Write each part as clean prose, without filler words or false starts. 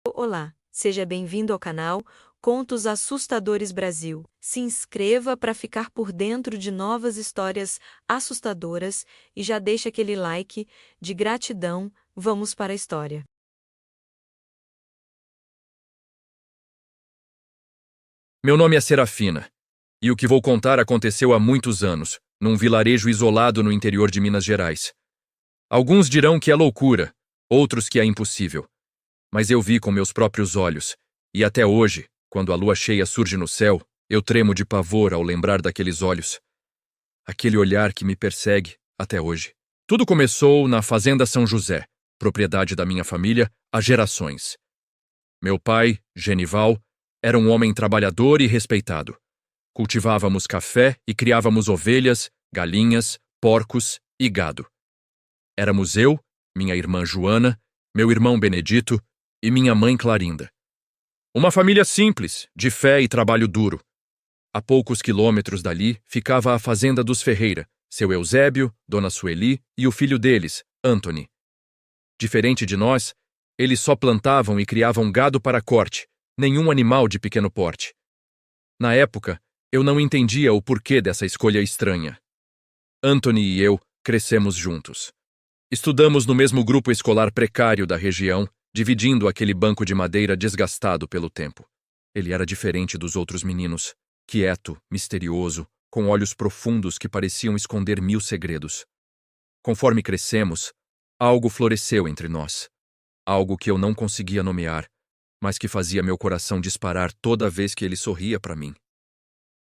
Olá, seja bem-vindo ao canal Contos Assustadores Brasil. Se inscreva para ficar por dentro de novas histórias assustadoras e já deixa aquele like de gratidão. Vamos para a história. Meu nome é Serafina, e o que vou contar aconteceu há muitos anos, num vilarejo isolado no interior de Minas Gerais. Alguns dirão que é loucura, outros que é impossível. Mas eu vi com meus próprios olhos, e até hoje, quando a lua cheia surge no céu, eu tremo de pavor ao lembrar daqueles olhos. Aquele olhar que me persegue até hoje. Tudo começou na Fazenda São José, propriedade da minha família há gerações. Meu pai, Genival, era um homem trabalhador e respeitado. Cultivávamos café e criávamos ovelhas, galinhas, porcos e gado. Éramos eu, minha irmã Joana, meu irmão Benedito e minha mãe Clarinda. Uma família simples, de fé e trabalho duro. A poucos quilômetros dali ficava a fazenda dos Ferreira, seu Eusébio, dona Sueli e o filho deles, Antony. Diferente de nós, eles só plantavam e criavam gado para corte, nenhum animal de pequeno porte. Na época, eu não entendia o porquê dessa escolha estranha. Antony e eu crescemos juntos. Estudamos no mesmo grupo escolar precário da região, dividindo aquele banco de madeira desgastado pelo tempo. Ele era diferente dos outros meninos, quieto, misterioso, com olhos profundos que pareciam esconder 1000 segredos. Conforme crescemos, algo floresceu entre nós. Algo que eu não conseguia nomear, mas que fazia meu coração disparar toda vez que ele sorria para mim.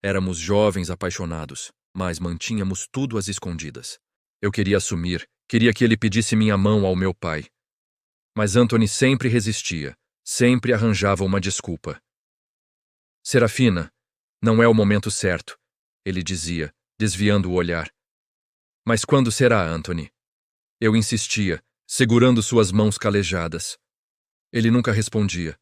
Éramos jovens apaixonados, mas mantínhamos tudo às escondidas. Eu queria assumir, queria que ele pedisse minha mão ao meu pai. Mas Antony sempre resistia, sempre arranjava uma desculpa. Serafina, não é o momento certo, ele dizia, desviando o olhar. Mas quando será, Antony? Eu insistia, segurando suas mãos calejadas. Ele nunca respondia.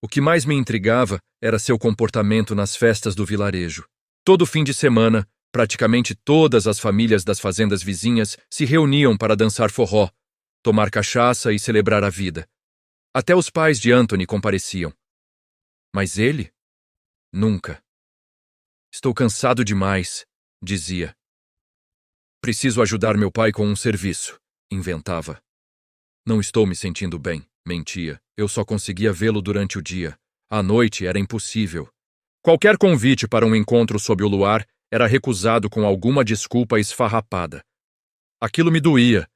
O que mais me intrigava era seu comportamento nas festas do vilarejo. Todo fim de semana, praticamente todas as famílias das fazendas vizinhas se reuniam para dançar forró, tomar cachaça e celebrar a vida. Até os pais de Antony compareciam. Mas ele? Nunca. Estou cansado demais, dizia. Preciso ajudar meu pai com um serviço, inventava. Não estou me sentindo bem, mentia. Eu só conseguia vê-lo durante o dia. À noite era impossível. Qualquer convite para um encontro sob o luar era recusado com alguma desculpa esfarrapada. Aquilo me doía,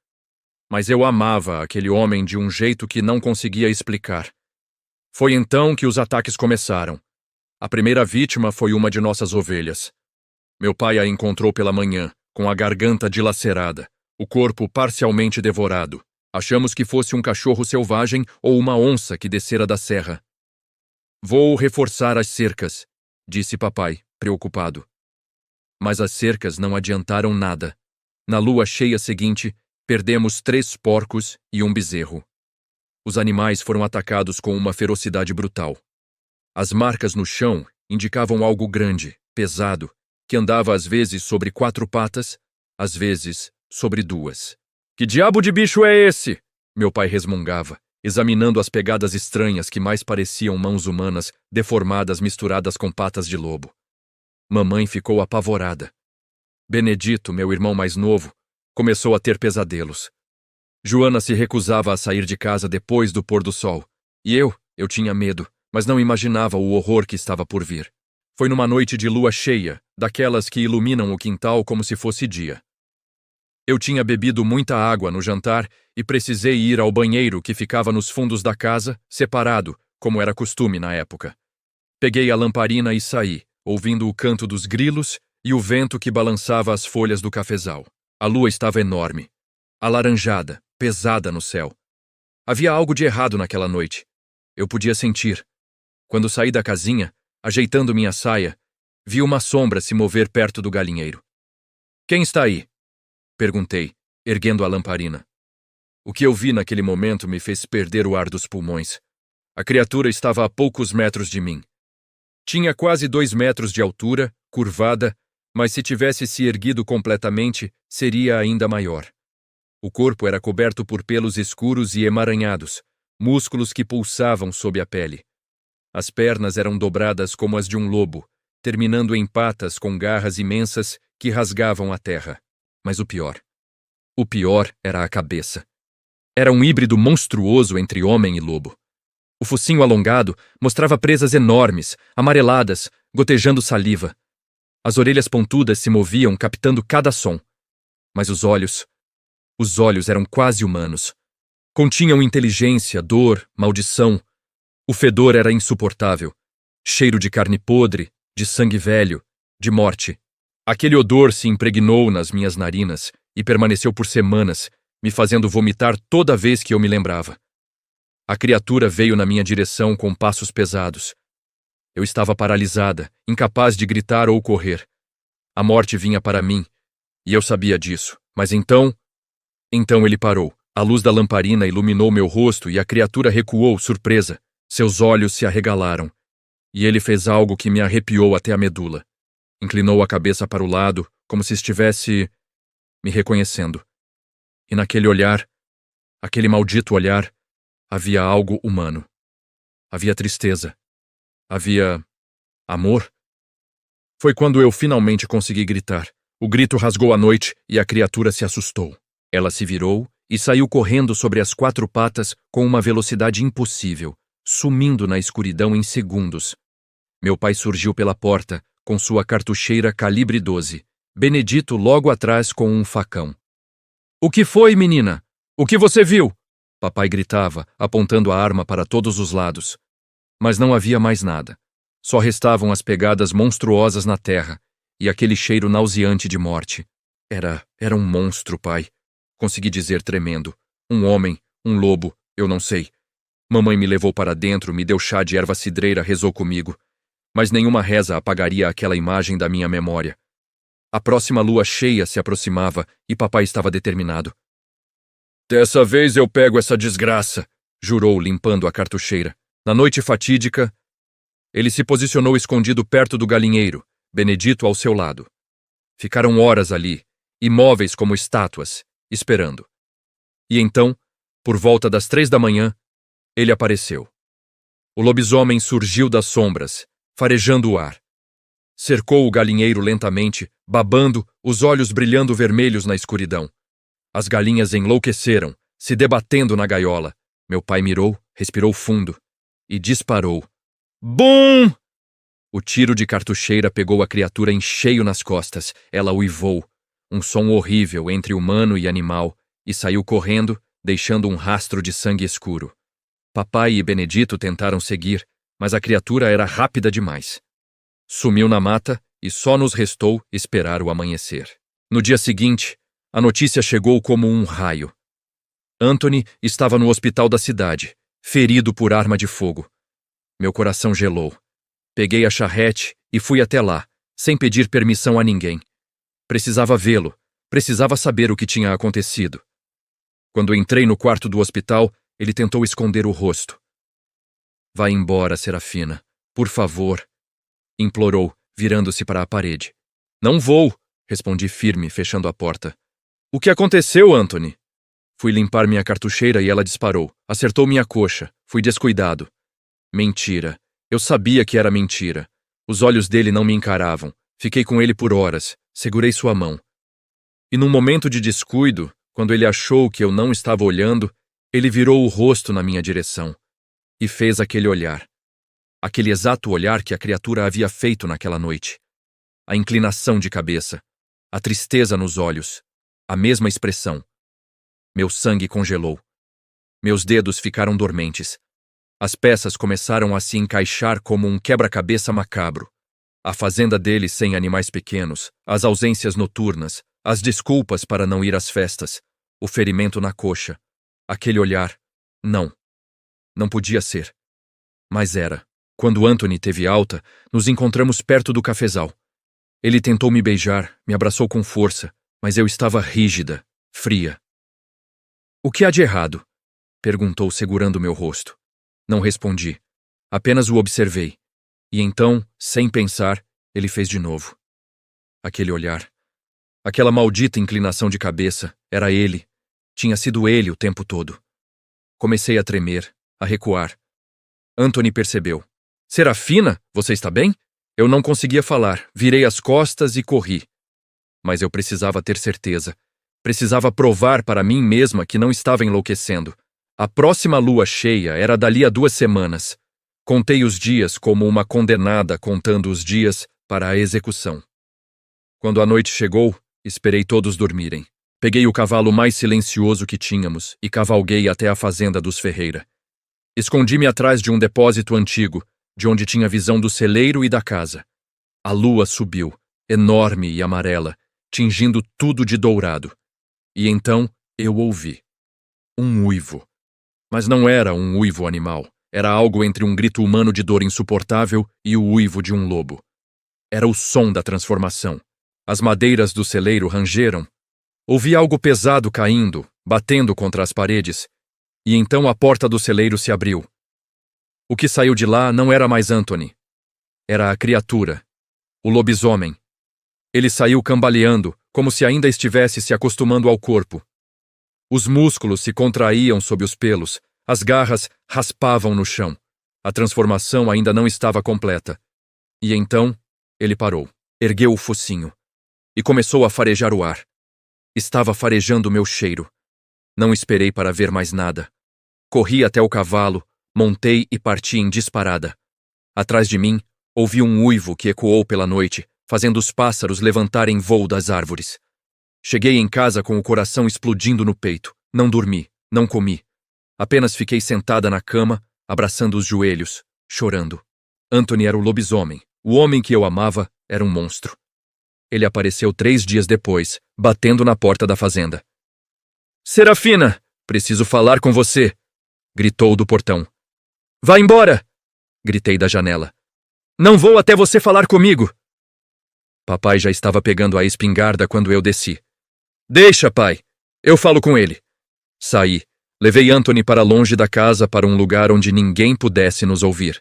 mas eu amava aquele homem de um jeito que não conseguia explicar. Foi então que os ataques começaram. A primeira vítima foi uma de nossas ovelhas. Meu pai a encontrou pela manhã, com a garganta dilacerada, o corpo parcialmente devorado. Achamos que fosse um cachorro selvagem ou uma onça que descera da serra. Vou reforçar as cercas, disse papai, preocupado. Mas as cercas não adiantaram nada. Na lua cheia seguinte, perdemos 3 porcos e um bezerro. Os animais foram atacados com uma ferocidade brutal. As marcas no chão indicavam algo grande, pesado, que andava às vezes sobre 4 patas, às vezes sobre 2. Que diabo de bicho é esse? Meu pai resmungava, examinando as pegadas estranhas que mais pareciam mãos humanas deformadas misturadas com patas de lobo. Mamãe ficou apavorada. Benedito, meu irmão mais novo, começou a ter pesadelos. Joana se recusava a sair de casa depois do pôr do sol. E eu tinha medo, mas não imaginava o horror que estava por vir. Foi numa noite de lua cheia, daquelas que iluminam o quintal como se fosse dia. Eu tinha bebido muita água no jantar e precisei ir ao banheiro que ficava nos fundos da casa, separado, como era costume na época. Peguei a lamparina e saí, ouvindo o canto dos grilos e o vento que balançava as folhas do cafezal. A lua estava enorme, alaranjada, pesada no céu. Havia algo de errado naquela noite. Eu podia sentir. Quando saí da casinha, ajeitando minha saia, vi uma sombra se mover perto do galinheiro. Quem está aí? Perguntei, erguendo a lamparina. O que eu vi naquele momento me fez perder o ar dos pulmões. A criatura estava a poucos metros de mim. Tinha quase 2 metros de altura, curvada, mas se tivesse se erguido completamente, seria ainda maior. O corpo era coberto por pelos escuros e emaranhados, músculos que pulsavam sob a pele. As pernas eram dobradas como as de um lobo, terminando em patas com garras imensas que rasgavam a terra. Mas o pior era a cabeça. Era um híbrido monstruoso entre homem e lobo. O focinho alongado mostrava presas enormes, amareladas, gotejando saliva. As orelhas pontudas se moviam, captando cada som. Mas os olhos eram quase humanos. Continham inteligência, dor, maldição. O fedor era insuportável. Cheiro de carne podre, de sangue velho, de morte. Aquele odor se impregnou nas minhas narinas e permaneceu por semanas, me fazendo vomitar toda vez que eu me lembrava. A criatura veio na minha direção com passos pesados. Eu estava paralisada, incapaz de gritar ou correr. A morte vinha para mim, e eu sabia disso. Mas então ele parou. A luz da lamparina iluminou meu rosto e a criatura recuou, surpresa. Seus olhos se arregalaram, e ele fez algo que me arrepiou até a medula. Inclinou a cabeça para o lado, como se estivesse me reconhecendo. E naquele olhar, aquele maldito olhar, havia algo humano. Havia tristeza. Havia amor. Foi quando eu finalmente consegui gritar. O grito rasgou a noite e a criatura se assustou. Ela se virou e saiu correndo sobre as 4 patas com uma velocidade impossível, sumindo na escuridão em segundos. Meu pai surgiu pela porta, com sua cartucheira calibre 12. Benedito logo atrás com um facão. "O que foi, menina? O que você viu?" Papai gritava, apontando a arma para todos os lados. Mas não havia mais nada. Só restavam as pegadas monstruosas na terra e aquele cheiro nauseante de morte. Era um monstro, pai. Consegui dizer tremendo. Um homem, um lobo, eu não sei. Mamãe me levou para dentro, me deu chá de erva cidreira, rezou comigo. Mas nenhuma reza apagaria aquela imagem da minha memória. A próxima lua cheia se aproximava e papai estava determinado. "Dessa vez eu pego essa desgraça", jurou, limpando a cartucheira. Na noite fatídica, ele se posicionou escondido perto do galinheiro, Benedito ao seu lado. Ficaram horas ali, imóveis como estátuas, esperando. E então, por volta das 3 da manhã, ele apareceu. O lobisomem surgiu das sombras, farejando o ar. Cercou o galinheiro lentamente, babando, os olhos brilhando vermelhos na escuridão. As galinhas enlouqueceram, se debatendo na gaiola. Meu pai mirou, respirou fundo e disparou. Bum! O tiro de cartucheira pegou a criatura em cheio nas costas. Ela uivou, um som horrível entre humano e animal, e saiu correndo, deixando um rastro de sangue escuro. Papai e Benedito tentaram seguir, mas a criatura era rápida demais. Sumiu na mata e só nos restou esperar o amanhecer. No dia seguinte, a notícia chegou como um raio. Anthony estava no hospital da cidade, ferido por arma de fogo. Meu coração gelou. Peguei a charrete e fui até lá, sem pedir permissão a ninguém. Precisava vê-lo, precisava saber o que tinha acontecido. Quando entrei no quarto do hospital, ele tentou esconder o rosto. "Vá embora, Serafina, por favor", implorou, virando-se para a parede. "Não vou", respondi firme, fechando a porta. "O que aconteceu, Anthony?" Fui limpar minha cartucheira e ela disparou. Acertou minha coxa. Fui descuidado. Mentira. Eu sabia que era mentira. Os olhos dele não me encaravam. Fiquei com ele por horas. Segurei sua mão. E num momento de descuido, quando ele achou que eu não estava olhando, ele virou o rosto na minha direção. E fez aquele olhar. Aquele exato olhar que a criatura havia feito naquela noite. A inclinação de cabeça. A tristeza nos olhos. A mesma expressão. Meu sangue congelou. Meus dedos ficaram dormentes. As peças começaram a se encaixar como um quebra-cabeça macabro. A fazenda dele sem animais pequenos, as ausências noturnas, as desculpas para não ir às festas, o ferimento na coxa, aquele olhar. Não. Não podia ser. Mas era. Quando Anthony teve alta, nos encontramos perto do cafezal. Ele tentou me beijar, me abraçou com força, mas eu estava rígida, fria. "O que há de errado?" perguntou, segurando meu rosto. Não respondi. Apenas o observei. E então, sem pensar, ele fez de novo. Aquele olhar. Aquela maldita inclinação de cabeça. Era ele. Tinha sido ele o tempo todo. Comecei a tremer, a recuar. Anthony percebeu. Serafina, você está bem? Eu não conseguia falar, virei as costas e corri. Mas eu precisava ter certeza. Precisava provar para mim mesma que não estava enlouquecendo. A próxima lua cheia era dali a 2 semanas. Contei os dias como uma condenada contando os dias para a execução. Quando a noite chegou, esperei todos dormirem. Peguei o cavalo mais silencioso que tínhamos e cavalguei até a fazenda dos Ferreira. Escondi-me atrás de um depósito antigo, de onde tinha visão do celeiro e da casa. A lua subiu, enorme e amarela, tingindo tudo de dourado. E então eu ouvi. Um uivo. Mas não era um uivo animal. Era algo entre um grito humano de dor insuportável e o uivo de um lobo. Era o som da transformação. As madeiras do celeiro rangeram. Ouvi algo pesado caindo, batendo contra as paredes. E então a porta do celeiro se abriu. O que saiu de lá não era mais Anthony. Era a criatura. O lobisomem. Ele saiu cambaleando, como se ainda estivesse se acostumando ao corpo. Os músculos se contraíam sob os pelos, as garras raspavam no chão. A transformação ainda não estava completa. E então, ele parou, ergueu o focinho e começou a farejar o ar. Estava farejando meu cheiro. Não esperei para ver mais nada. Corri até o cavalo, montei e parti em disparada. Atrás de mim, ouvi um uivo que ecoou pela noite, fazendo os pássaros levantarem voo das árvores. Cheguei em casa com o coração explodindo no peito. Não dormi, não comi. Apenas fiquei sentada na cama, abraçando os joelhos, chorando. Anthony era o lobisomem. O homem que eu amava era um monstro. Ele apareceu 3 dias depois, batendo na porta da fazenda. Serafina, preciso falar com você, gritou do portão. Vá embora, gritei da janela. Não vou até você falar comigo. Papai já estava pegando a espingarda quando eu desci. Deixa, pai, eu falo com ele. Saí, levei Anthony para longe da casa para um lugar onde ninguém pudesse nos ouvir.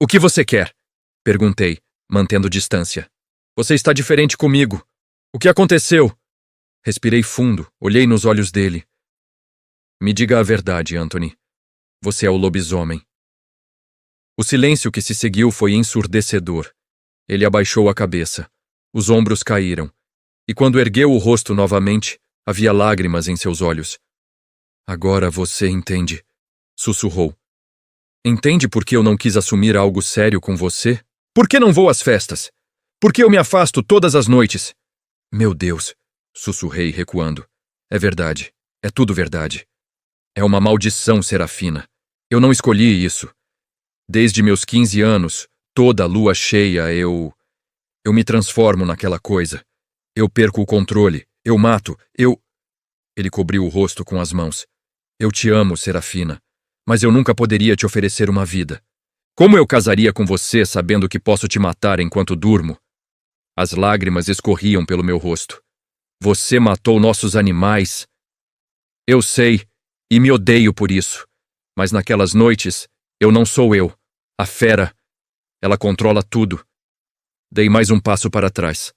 O que você quer? Perguntei, mantendo distância. Você está diferente comigo. O que aconteceu? Respirei fundo, olhei nos olhos dele. Me diga a verdade, Anthony. Você é o lobisomem. O silêncio que se seguiu foi ensurdecedor. Ele abaixou a cabeça. Os ombros caíram. E quando ergueu o rosto novamente, havia lágrimas em seus olhos. Agora você entende, sussurrou. Entende por que eu não quis assumir algo sério com você? Por que não vou às festas? Por que eu me afasto todas as noites? Meu Deus, sussurrei, recuando. É verdade, é tudo verdade. É uma maldição, Serafina. Eu não escolhi isso. Desde meus 15 anos, toda lua cheia, eu me transformo naquela coisa. Eu perco o controle, eu mato, Ele cobriu o rosto com as mãos. Eu te amo, Serafina, mas eu nunca poderia te oferecer uma vida. Como eu casaria com você sabendo que posso te matar enquanto durmo? As lágrimas escorriam pelo meu rosto. Você matou nossos animais. Eu sei, e me odeio por isso. Mas naquelas noites, eu não sou eu. A fera, ela controla tudo. Dei mais um passo para trás.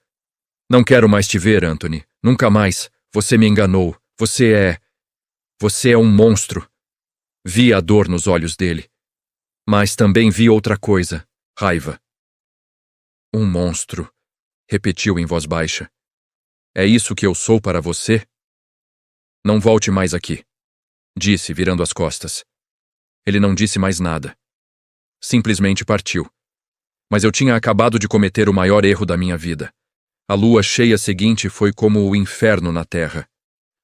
Não quero mais te ver, Anthony. Nunca mais. Você me enganou. Você é um monstro. Vi a dor nos olhos dele. Mas também vi outra coisa. Raiva. Um monstro, repetiu em voz baixa. É isso que eu sou para você? Não volte mais aqui, disse, virando as costas. Ele não disse mais nada. Simplesmente partiu. Mas eu tinha acabado de cometer o maior erro da minha vida. A lua cheia seguinte foi como o inferno na terra.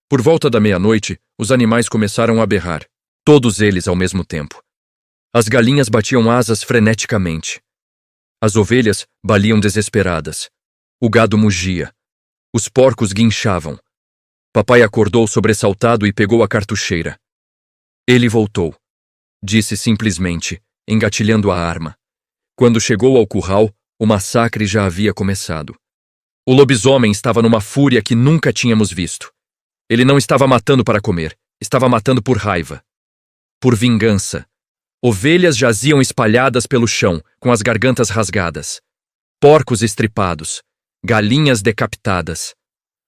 Por volta da meia-noite, os animais começaram a berrar, todos eles ao mesmo tempo. As galinhas batiam asas freneticamente. As ovelhas baliam desesperadas. O gado mugia. Os porcos guinchavam. Papai acordou sobressaltado e pegou a cartucheira. Ele voltou. Disse simplesmente, engatilhando a arma. Quando chegou ao curral, o massacre já havia começado. O lobisomem estava numa fúria que nunca tínhamos visto. Ele não estava matando para comer, estava matando por raiva. Por vingança. Ovelhas jaziam espalhadas pelo chão, com as gargantas rasgadas. Porcos estripados. Galinhas decapitadas.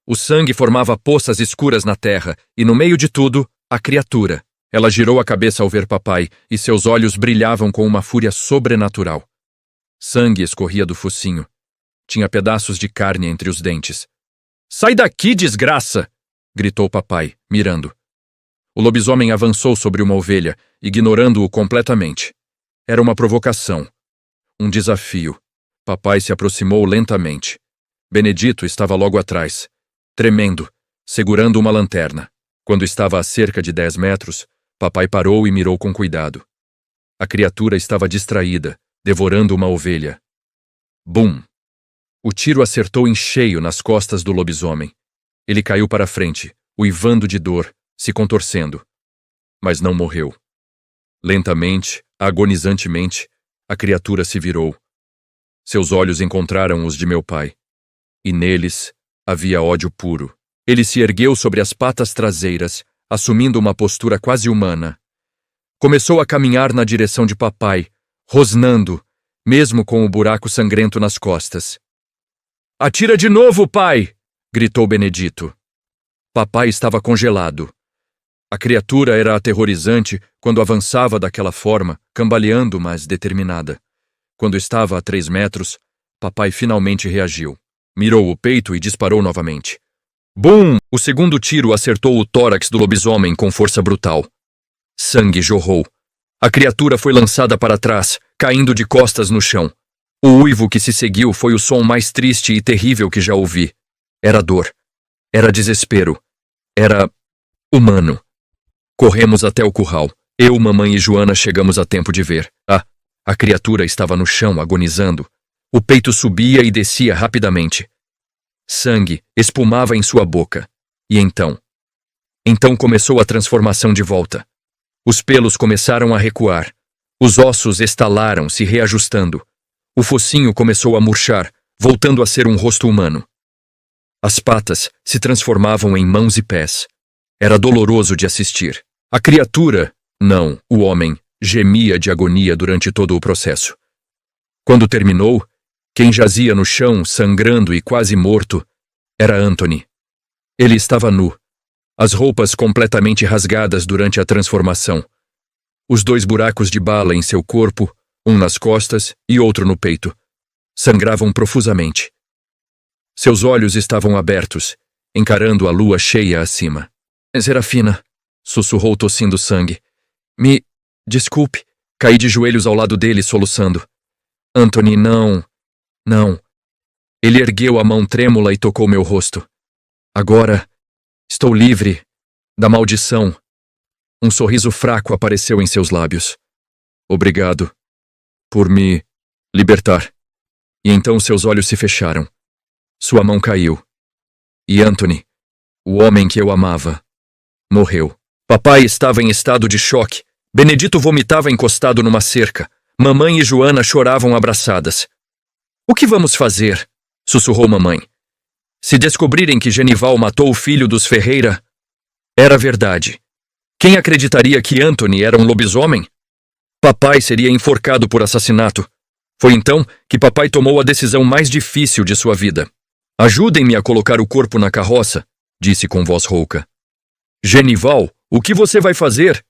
O sangue formava poças escuras na terra, e no meio de tudo, a criatura, Ela girou a cabeça ao ver papai e seus olhos brilhavam com uma fúria sobrenatural. Sangue escorria do focinho. Tinha pedaços de carne entre os dentes. "Sai daqui, desgraça!" gritou papai, mirando. O lobisomem avançou sobre uma ovelha, ignorando-o completamente. Era uma provocação. Um desafio. Papai se aproximou lentamente. Benedito estava logo atrás, tremendo, segurando uma lanterna. Quando estava a cerca de 10 metros, papai parou e mirou com cuidado. A criatura estava distraída, devorando uma ovelha. Bum! O tiro acertou em cheio nas costas do lobisomem. Ele caiu para frente, uivando de dor, se contorcendo. Mas não morreu. Lentamente, agonizantemente, a criatura se virou. Seus olhos encontraram os de meu pai. E neles havia ódio puro. Ele se ergueu sobre as patas traseiras, assumindo uma postura quase humana. Começou a caminhar na direção de papai, rosnando, mesmo com o buraco sangrento nas costas. "Atira de novo, pai!" gritou Benedito. Papai estava congelado. A criatura era aterrorizante quando avançava daquela forma, cambaleando, mas determinada. Quando estava a 3 metros, papai finalmente reagiu. Mirou o peito e disparou novamente. Bum! O segundo tiro acertou o tórax do lobisomem com força brutal. Sangue jorrou. A criatura foi lançada para trás, caindo de costas no chão. O uivo que se seguiu foi o som mais triste e terrível que já ouvi. Era dor. Era desespero. Era humano. Corremos até o curral. Eu, mamãe e Joana chegamos a tempo de ver. A criatura estava no chão, agonizando. O peito subia e descia rapidamente. Sangue espumava em sua boca. E então? Então começou a transformação de volta. Os pelos começaram a recuar. Os ossos estalaram, se reajustando. O focinho começou a murchar, voltando a ser um rosto humano. As patas se transformavam em mãos e pés. Era doloroso de assistir. A criatura, não, o homem, gemia de agonia durante todo o processo. Quando terminou, quem jazia no chão, sangrando e quase morto, era Anthony. Ele estava nu, as roupas completamente rasgadas durante a transformação. Os 2 buracos de bala em seu corpo, um nas costas e outro no peito, sangravam profusamente. Seus olhos estavam abertos, encarando a lua cheia acima. "Serafina", sussurrou tossindo sangue. Desculpe." Caí de joelhos ao lado dele, soluçando. "Anthony, não. Não." Ele ergueu a mão trêmula e tocou meu rosto. "Agora, estou livre da maldição." Um sorriso fraco apareceu em seus lábios. "Obrigado por me libertar." E então seus olhos se fecharam. Sua mão caiu. E Anthony, o homem que eu amava, morreu. Papai estava em estado de choque. Benedito vomitava encostado numa cerca. Mamãe e Joana choravam abraçadas. "O que vamos fazer?" sussurrou mamãe. "Se descobrirem que Genival matou o filho dos Ferreira..." Era verdade. Quem acreditaria que Anthony era um lobisomem? Papai seria enforcado por assassinato. Foi então que papai tomou a decisão mais difícil de sua vida. "Ajudem-me a colocar o corpo na carroça", disse com voz rouca. "Genival, o que você vai fazer?"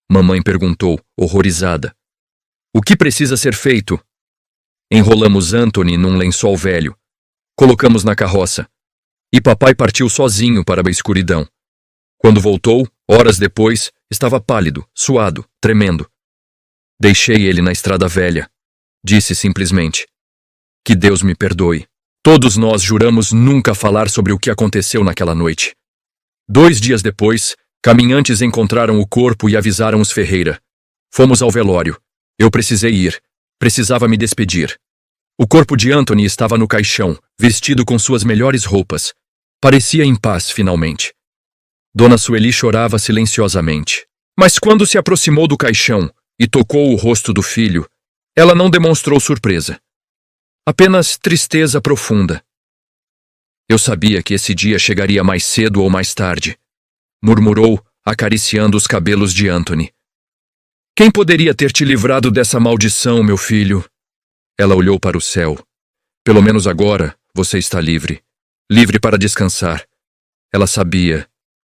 Mamãe perguntou, horrorizada. "O que precisa ser feito?" Enrolamos Anthony num lençol velho. Colocamos na carroça. E papai partiu sozinho para a escuridão. Quando voltou, horas depois, estava pálido, suado, tremendo. "Deixei ele na estrada velha", disse simplesmente. "Que Deus me perdoe." Todos nós juramos nunca falar sobre o que aconteceu naquela noite. 2 dias depois, caminhantes encontraram o corpo e avisaram os Ferreira. Fomos ao velório. Eu precisei ir. Precisava me despedir. O corpo de Anthony estava no caixão, vestido com suas melhores roupas. Parecia em paz, finalmente. Dona Sueli chorava silenciosamente. Mas quando se aproximou do caixão e tocou o rosto do filho, ela não demonstrou surpresa. Apenas tristeza profunda. Eu sabia que esse dia chegaria mais cedo ou mais tarde, murmurou, acariciando os cabelos de Anthony. "Quem poderia ter te livrado dessa maldição, meu filho?" Ela olhou para o céu. "Pelo menos agora você está livre. Livre para descansar." Ela sabia.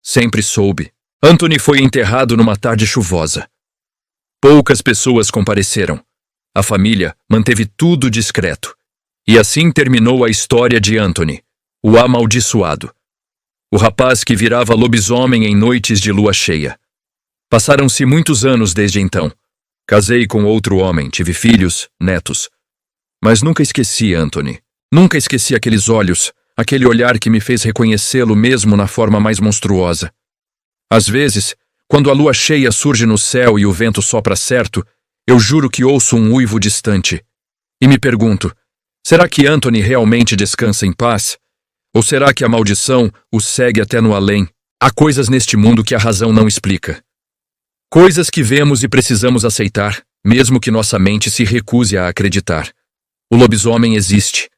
Sempre soube. Anthony foi enterrado numa tarde chuvosa. Poucas pessoas compareceram. A família manteve tudo discreto. E assim terminou a história de Anthony, o amaldiçoado. O rapaz que virava lobisomem em noites de lua cheia. Passaram-se muitos anos desde então. Casei com outro homem, tive filhos, netos. Mas nunca esqueci Anthony. Nunca esqueci aqueles olhos, aquele olhar que me fez reconhecê-lo mesmo na forma mais monstruosa. Às vezes, quando a lua cheia surge no céu e o vento sopra certo, eu juro que ouço um uivo distante. E me pergunto, será que Anthony realmente descansa em paz? Ou será que a maldição o segue até no além? Há coisas neste mundo que a razão não explica. Coisas que vemos e precisamos aceitar, mesmo que nossa mente se recuse a acreditar. O lobisomem existe.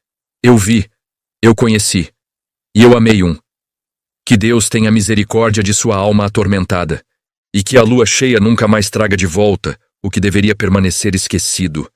Eu vi, eu conheci, e eu amei um. Que Deus tenha misericórdia de sua alma atormentada, e que a lua cheia nunca mais traga de volta o que deveria permanecer esquecido.